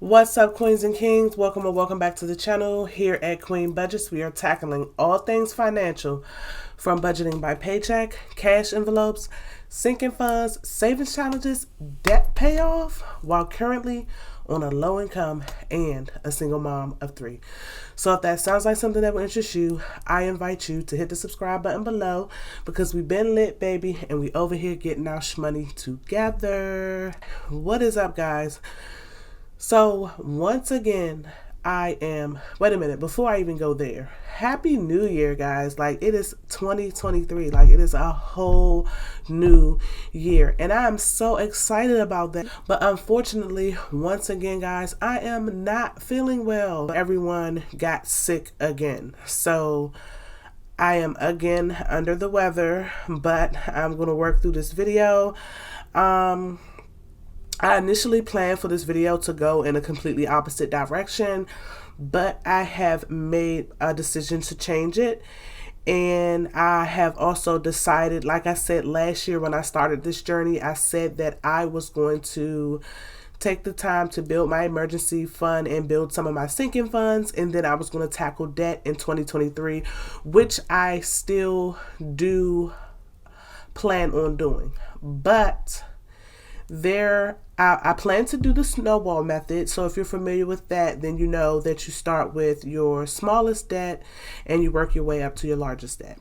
What's up, queens and kings? Welcome or welcome back to the channel. Here at Queen Budgets, we are tackling all things financial, from budgeting by paycheck, cash envelopes, sinking funds, savings challenges, debt payoff, while currently on a low income and a single mom of 3. So if that sounds like something that will interest you, I invite you to hit the subscribe button below, because we've been lit, baby, and we over here getting our shmoney together. What is up, guys? So once again, wait a minute, before I even go there, Happy New Year, guys. Like, it is 2023. Like, it is a whole new year. And I am so excited about that. But unfortunately, once again, guys, I am not feeling well. Everyone got sick again. So I am again under the weather, but I'm going to work through this video. I initially planned for this video to go in a completely opposite direction, but I have made a decision to change it. And I have also decided, like I said last year when I started this journey, I said that I was going to take the time to build my emergency fund and build some of my sinking funds, and then I was going to tackle debt in 2023, which I still do plan on doing. But I plan to do the snowball method. So if you're familiar with that, then you know that you start with your smallest debt and you work your way up to your largest debt.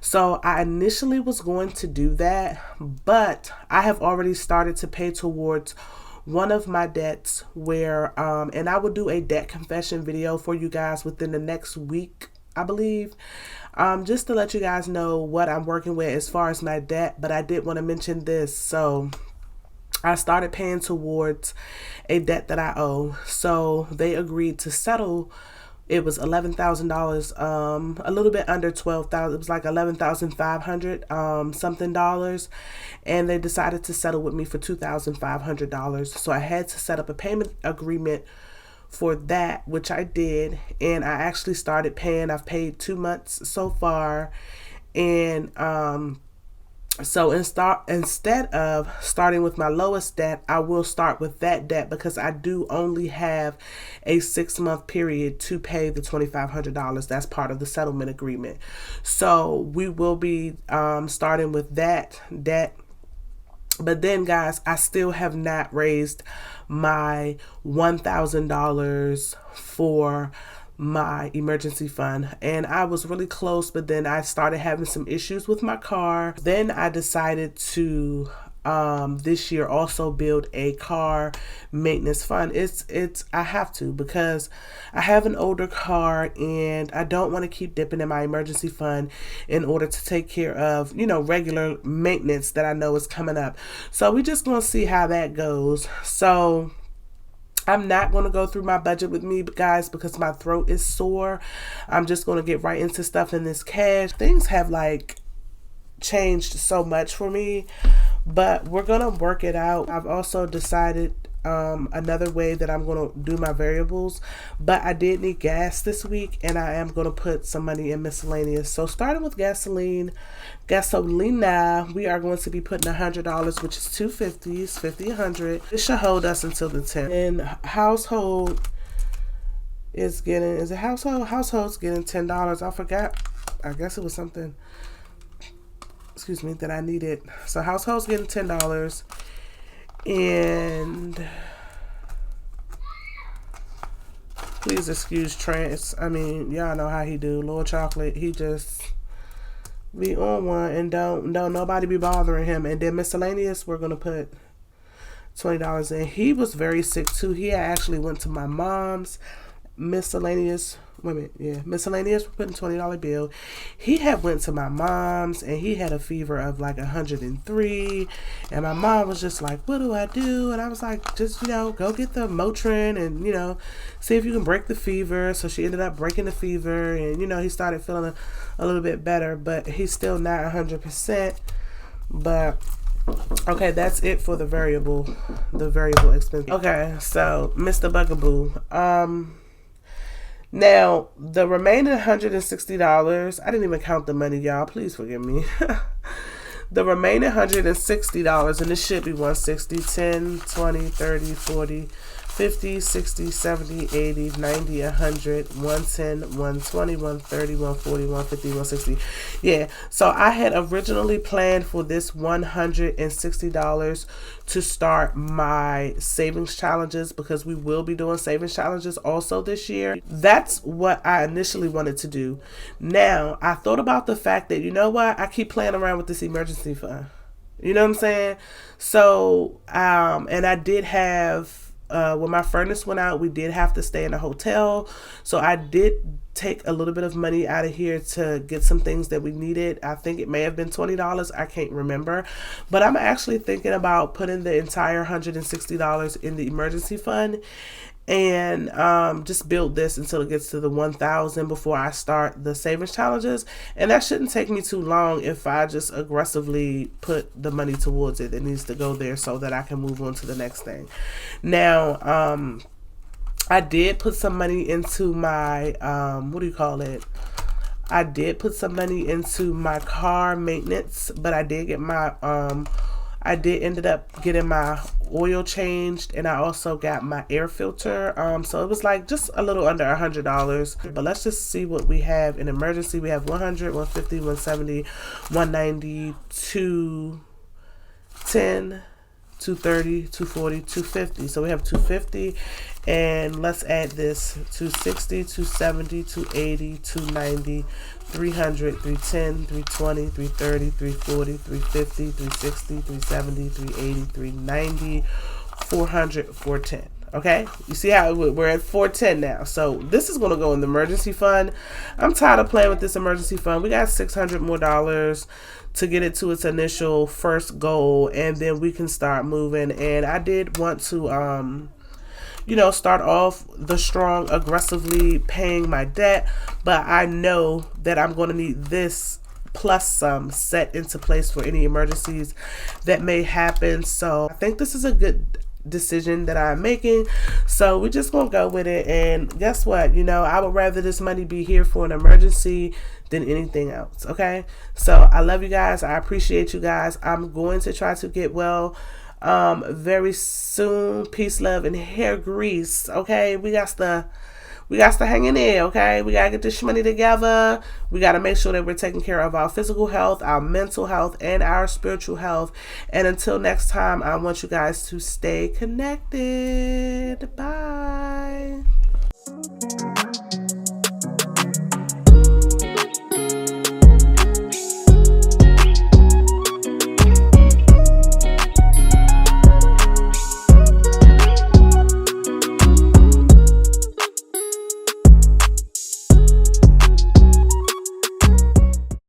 So I initially was going to do that, but I have already started to pay towards one of my debts where, and I will do a debt confession video for you guys within the next week, I believe, just to let you guys know what I'm working with as far as my debt. But I did want to mention this. So I started paying towards a debt that I owe. So they agreed to settle. It was $11,000, a little bit under $12,000. It was like $11,500 something dollars, and they decided to settle with me for $2,500. So I had to set up a payment agreement for that, which I did, and I actually started paying. I've paid 2 months so far, and so instead of starting with my lowest debt, I will start with that debt, because I do only have a 6-month period to pay the $2,500. That's part of the settlement agreement. So we will be starting with that debt. But then, guys, I still have not raised my $1,000 for my emergency fund, and I was really close, but then I started having some issues with my car. Then I decided to this year also build a car maintenance fund. I have to, because I have an older car and I don't want to keep dipping in my emergency fund in order to take care of, regular maintenance that I know is coming up. So we're just going to see how that goes. So I'm not going to go through my budget with me, guys, because my throat is sore. I'm just going to get right into stuff in this cash. Things have changed so much for me, but we're going to work it out. I've also decided another way that I'm going to do my variables, but I did need gas this week, and I am going to put some money in miscellaneous. So starting with gasolina, we are going to be putting $100, which is $2.50s, 50, 100. This should hold us until the 10th. And household is getting, household's getting $10. I forgot. I guess it was something, excuse me, that I needed. So household's getting $10. And please excuse Trance. I mean, y'all know how he do. Lord Chocolate, he just be on one, and don't nobody be bothering him. And then miscellaneous, we're gonna put $20 in. He was very sick too. He actually went to my mom's. Miscellaneous, miscellaneous, we're putting $20 bill. He had went to my mom's, and he had a fever of 103, and my mom was just like, what do I do? And I was like, just go get the Motrin and see if you can break the fever. So she ended up breaking the fever, and he started feeling a little bit better, but he's still not 100%. But okay, that's it for the variable expense. Okay, so Mr. Bugaboo, now, the remaining $160, I didn't even count the money, y'all. Please forgive me. The remaining $160, and this should be $160, 10, 20, 30, 40, 50, 60, 70, 80, 90, 100, 110, 120, 130, 140, 150, 160. Yeah, so I had originally planned for this $160 to start my savings challenges, because we will be doing savings challenges also this year. That's what I initially wanted to do. Now, I thought about the fact that, you know what, I keep playing around with this emergency fund. You know what I'm saying? So, and I did have, when my furnace went out, we did have to stay in a hotel. So I did take a little bit of money out of here to get some things that we needed. I think it may have been $20. I can't remember. But I'm actually thinking about putting the entire $160 in the emergency fund, and just build this until it gets to the 1,000 before I start the savings challenges. And that shouldn't take me too long if I just aggressively put the money towards it. It needs to go there so that I can move on to the next thing. Now, I did put some money into my, what do you call it? I did put some money into my car maintenance, but I did get my, I did ended up getting my oil changed, and I also got my air filter. So it was like just a little under $100. But let's just see what we have in emergency. We have 100, 150, 170, 190, 210, 230, 240, 250. So we have 250, and let's add this: 260, 270, 280, 290, 300, 310, 320, 330, 340, 350, 360, 370, 380, 390, 400, 410. Okay, you see how we're at 410 now. So this is going to go in the emergency fund. I'm tired of playing with this emergency fund. We got $600 more to get it to its initial first goal, and then we can start moving. And I did want to you know, start off the strong, aggressively paying my debt, but I know that I'm going to need this plus some set into place for any emergencies that may happen. So I think this is a good decision that I'm making. So we're just going to go with it. And guess what? You know, I would rather this money be here for an emergency than anything else. Okay. So I love you guys. I appreciate you guys. I'm going to try to get well very soon. Peace, love, and hair grease. Okay, we got to hang in there. Okay, we gotta get this money together. We gotta make sure that we're taking care of our physical health, our mental health, and our spiritual health. And until next time, I want you guys to stay connected. Bye.